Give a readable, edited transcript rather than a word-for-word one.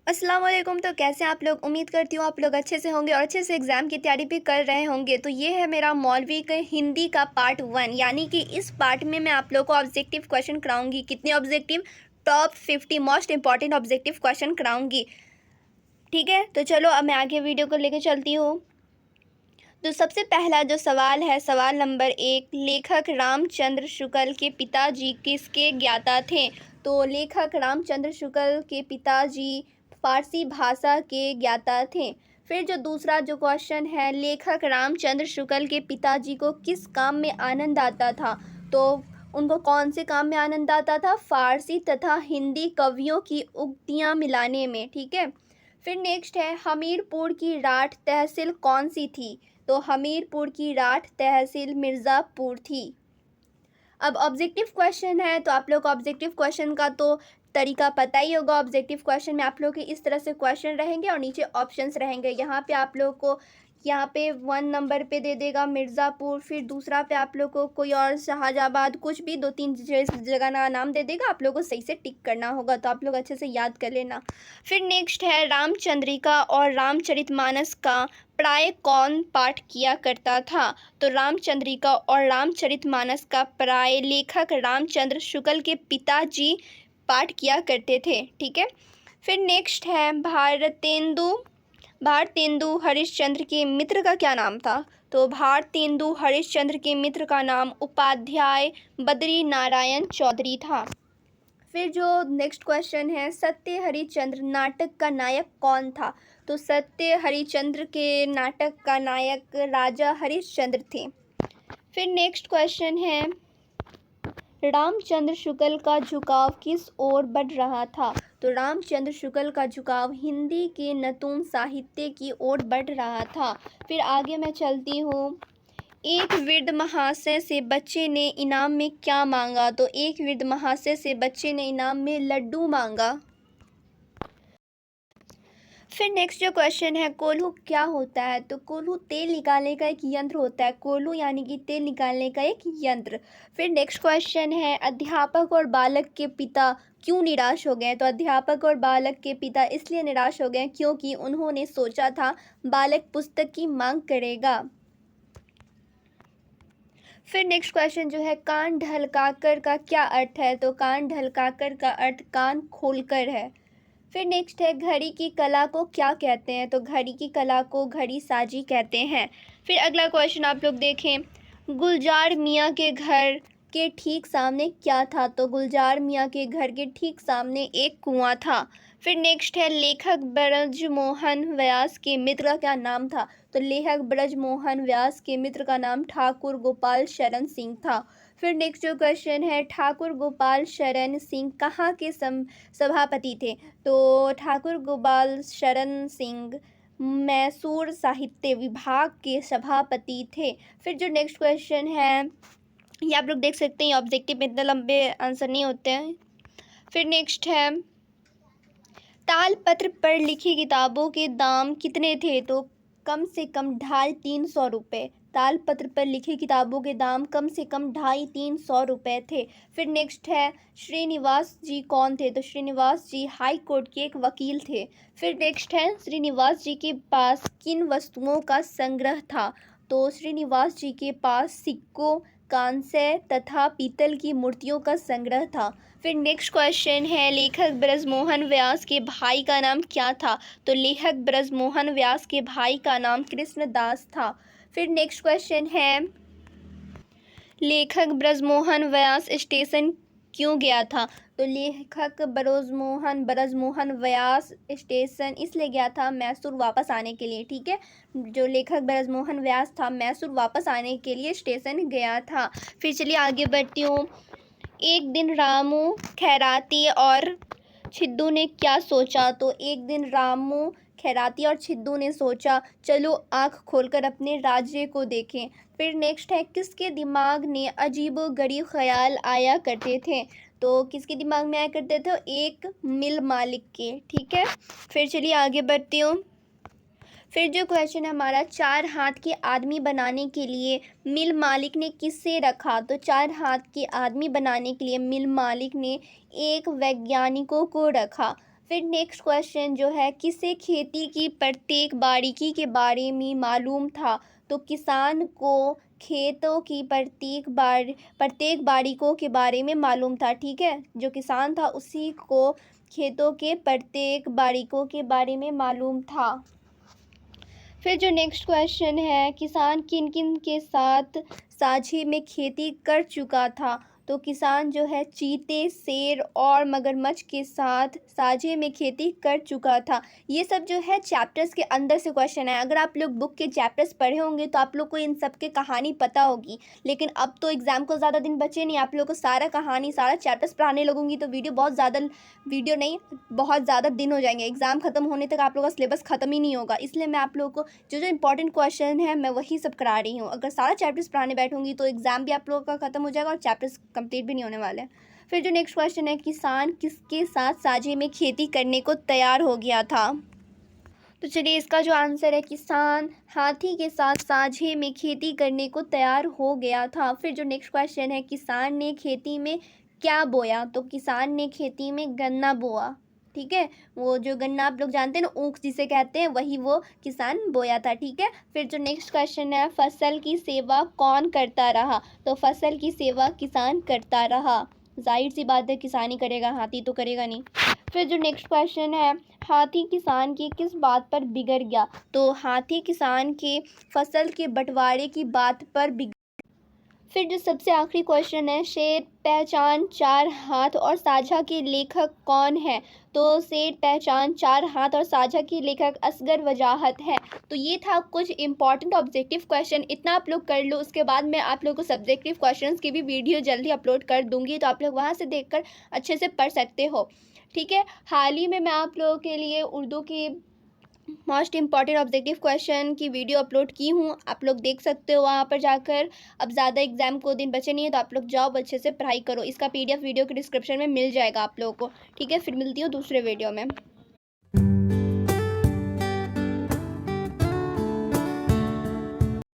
अस्सलाम वालेकुम। तो कैसे हैं आप लोग? उम्मीद करती हूँ आप लोग अच्छे से होंगे और अच्छे से एग्ज़ाम की तैयारी भी कर रहे होंगे। तो ये है मेरा मौलवी के हिंदी का पार्ट 1, यानी कि इस पार्ट में मैं आप लोग को ऑब्जेक्टिव क्वेश्चन कराऊंगी। कितने objective? Top 50 most important objective question कराऊंगी। ठीक है, तो चलो अब मैं आगे वीडियो को लेकर चलती हूँ। तो सबसे पहला जो सवाल है, सवाल नंबर 1, लेखक रामचंद्र शुक्ल के पिताजी किसके ज्ञाता थे? तो लेखक रामचंद्र शुक्ल के पिताजी फारसी भाषा के ज्ञाता थे। फिर जो दूसरा जो क्वेश्चन है, लेखक रामचंद्र शुक्ल के पिताजी को किस काम में आनंद आता था? तो उनको कौन से काम में आनंद आता था? फारसी तथा हिंदी कवियों की उक्तियाँ मिलाने में। ठीक है। फिर नेक्स्ट है, हमीरपुर की राठ तहसील कौन सी थी? तो हमीरपुर की राठ तहसील मिर्ज़ापुर थी। अब ऑब्जेक्टिव क्वेश्चन है, तो आप लोग को ऑब्जेक्टिव क्वेश्चन का तो तरीका पता ही होगा। ऑब्जेक्टिव क्वेश्चन में आप लोग के इस तरह से क्वेश्चन रहेंगे और नीचे ऑप्शंस रहेंगे। यहाँ पे आप लोग को यहाँ पे 1 नंबर पे दे देगा मिर्ज़ापुर, फिर दूसरा पे आप लोग को कोई और शाहजहाबाद, कुछ भी 2-3 जगह का नाम दे देगा। आप लोग को सही से टिक करना होगा, तो आप लोग अच्छे से याद कर लेना। फिर नेक्स्ट है, रामचंद्रिका और रामचरितमानस का प्राय कौन पाठ किया करता था? तो रामचंद्रिका और रामचरितमानस का प्राय लेखक रामचंद्र शुक्ल के पिताजी पाठ किया करते थे। ठीक है। फिर नेक्स्ट है, भारतेंदु हरिश्चंद्र के मित्र का क्या नाम था? तो भारतेंदु हरिश्चंद्र के मित्र का नाम उपाध्याय बद्री नारायण चौधरी था। फिर जो नेक्स्ट क्वेश्चन है, सत्य हरिश्चंद्र नाटक का नायक कौन था? तो सत्य हरिश्चंद्र के नाटक का नायक राजा हरिश्चंद्र थे। फिर नेक्स्ट क्वेश्चन है, रामचंद्र शुक्ल का झुकाव किस ओर बढ़ रहा था? तो रामचंद्र शुक्ल का झुकाव हिंदी के नतून साहित्य की ओर बढ़ रहा था। फिर आगे मैं चलती हूँ। एक वृद्ध महाशय से बच्चे ने इनाम में क्या मांगा? तो एक वृद्ध महाशय से बच्चे ने इनाम में लड्डू मांगा। फिर नेक्स्ट जो क्वेश्चन है, कोल्हू क्या होता है? तो कोल्हू तेल निकालने का एक यंत्र होता है। कोल्हू यानी कि तेल निकालने का एक यंत्र। फिर नेक्स्ट क्वेश्चन है, अध्यापक और बालक के पिता क्यों निराश हो गए? तो अध्यापक और बालक के पिता इसलिए निराश हो गए क्योंकि उन्होंने सोचा था बालक पुस्तक की मांग करेगा। फिर नेक्स्ट क्वेश्चन जो है, कान ढलकाकर का क्या अर्थ है? तो कान ढलकाकर का अर्थ कान खोलकर है। फिर नेक्स्ट है, घड़ी की कला को क्या कहते हैं? तो घड़ी की कला को घड़ी साजी कहते हैं। फिर अगला क्वेश्चन आप लोग देखें, गुलजार मियाँ के घर के ठीक सामने क्या था? तो गुलजार मियाँ के घर के ठीक सामने एक कुआं था। फिर नेक्स्ट है, लेखक ब्रजमोहन व्यास के मित्र का क्या नाम था? तो लेखक ब्रजमोहन व्यास के मित्र का नाम ठाकुर गोपाल शरण सिंह था। फिर नेक्स्ट जो क्वेश्चन है, ठाकुर गोपाल शरण सिंह कहाँ के सभापति थे? तो ठाकुर गोपाल शरण सिंह मैसूर साहित्य विभाग के सभापति थे। फिर जो नेक्स्ट क्वेश्चन है, ये आप लोग देख सकते हैं, ऑब्जेक्टिव में इतने लंबे आंसर नहीं होते हैं। फिर नेक्स्ट है, तालपत्र पर लिखी किताबों के दाम कितने थे? तो कम से कम 250-300 रुपये। तालपत्र पर लिखी किताबों के दाम कम से कम 250-300 रुपये थे। फिर नेक्स्ट है, श्रीनिवास जी कौन थे? तो श्रीनिवास जी हाई कोर्ट के एक वकील थे। फिर नेक्स्ट है, श्रीनिवास जी के पास किन वस्तुओं का संग्रह था? तो श्रीनिवास जी के पास सिक्कों, कांस्य तथा पीतल की मूर्तियों का संग्रह था। फिर नेक्स्ट क्वेश्चन है, लेखक ब्रजमोहन व्यास के भाई का नाम क्या था? तो लेखक ब्रजमोहन व्यास के भाई का नाम कृष्णदास था। फिर नेक्स्ट क्वेश्चन है, लेखक ब्रजमोहन व्यास स्टेशन क्यों गया था? तो लेखक ब्रजमोहन व्यास स्टेशन इसलिए गया था मैसूर वापस आने के लिए। ठीक है, जो लेखक ब्रजमोहन व्यास था मैसूर वापस आने के लिए स्टेशन गया था। फिर चलिए आगे बढ़ती हूँ। एक दिन रामू, खैराती और छिद्दू ने क्या सोचा? तो एक दिन रामू, खैराती और छिद्दू ने सोचा, चलो आँख खोलकर अपने राज्य को देखें। फिर नेक्स्ट है, किसके दिमाग में अजीबोगरीब ख्याल आया करते थे? तो किसके दिमाग में आया करते थे? एक मिल मालिक के। ठीक है, फिर चलिए आगे बढ़ती हूँ। फिर जो क्वेश्चन है हमारा, 4 हाथ के आदमी बनाने के लिए मिल मालिक ने किससे रखा? तो 4 हाथ के आदमी बनाने के लिए मिल मालिक ने एक वैज्ञानिकों को रखा। फिर नेक्स्ट क्वेश्चन जो है, किसे खेती की प्रत्येक बारीकी के बारे में मालूम था? तो किसान को खेतों की प्रत्येक बारीकों के बारे में मालूम था, ठीक है। जो किसान था उसी को खेतों के प्रत्येक बारीकों के बारे में मालूम था। फिर जो नेक्स्ट क्वेश्चन है, किसान किन किन के साथ साझे में खेती कर चुका था? तो किसान जो है चीते, शेर और मगरमच्छ के साथ साझे में खेती कर चुका था। ये सब जो है चैप्टर्स के अंदर से क्वेश्चन है। अगर आप लोग बुक के चैप्टर्स पढ़े होंगे तो आप लोग को इन सब के कहानी पता होगी, लेकिन अब तो एग्ज़ाम को ज़्यादा दिन बचे नहीं, आप लोग को सारा कहानी सारा चैप्टर्स पढ़ाने लगूंगी तो बहुत ज़्यादा दिन हो जाएंगे। एग्ज़ाम ख़त्म होने तक आप लोगों का सिलेबस ख़त्म ही नहीं होगा, इसलिए मैं आप लोगों को जो इंपॉर्टेंट क्वेश्चन है मैं वही सब करा रही हूँ। अगर सारा चैप्टर्स पढ़ाने बैठूंगी तो एग्ज़ाम भी आप लोगों का ख़त्म हो जाएगा और चैप्टर्स कंप्लीट भी नहीं होने वाले हैं। फिर जो नेक्स्ट क्वेश्चन है, किसान किसके साथ साझे में खेती करने को तैयार हो गया था? तो चलिए इसका जो आंसर है, किसान हाथी के साथ साझे में खेती करने को तैयार हो गया था। फिर जो नेक्स्ट क्वेश्चन है, किसान ने खेती में क्या बोया? तो किसान ने खेती में गन्ना बोआ, ठीक है। वो जो गन्ना आप लोग जानते हैं ना, ऊख जिसे कहते हैं, वही वो किसान बोया था, ठीक है। फिर जो नेक्स्ट क्वेश्चन है, फसल की सेवा कौन करता रहा? तो फसल की सेवा किसान करता रहा। जाहिर सी बात है, किसान ही करेगा, हाथी तो करेगा नहीं। फिर जो नेक्स्ट क्वेश्चन है, हाथी किसान की किस बात पर बिगड़ गया? तो हाथी किसान के फसल के बंटवारे की बात पर बिगड़। फिर जो सबसे आखिरी क्वेश्चन है, शेर पहचान चार हाथ और साझा के लेखक कौन है? तो शेर पहचान चार हाथ और साझा की लेखक असगर वजाहत है। तो ये था कुछ इंपॉर्टेंट ऑब्जेक्टिव क्वेश्चन, इतना आप लोग कर लो। उसके बाद मैं आप लोग को सब्जेक्टिव क्वेश्चंस की भी वीडियो जल्दी अपलोड कर दूंगी, तो आप लोग वहाँ से देखकर अच्छे से पढ़ सकते हो, ठीक है। हाल ही में मैं आप लोगों के लिए उर्दू की मोस्ट इंपॉर्टेंट ऑब्जेक्टिव क्वेश्चन की वीडियो अपलोड की हूँ, आप लोग देख सकते हो वहाँ पर जाकर। अब ज़्यादा एग्जाम को दिन बचे नहीं है तो आप लोग जाओ, अच्छे से पढ़ाई करो। इसका PDF वीडियो के डिस्क्रिप्शन में मिल जाएगा आप लोगों को, ठीक है। फिर मिलती हूँ दूसरे वीडियो में।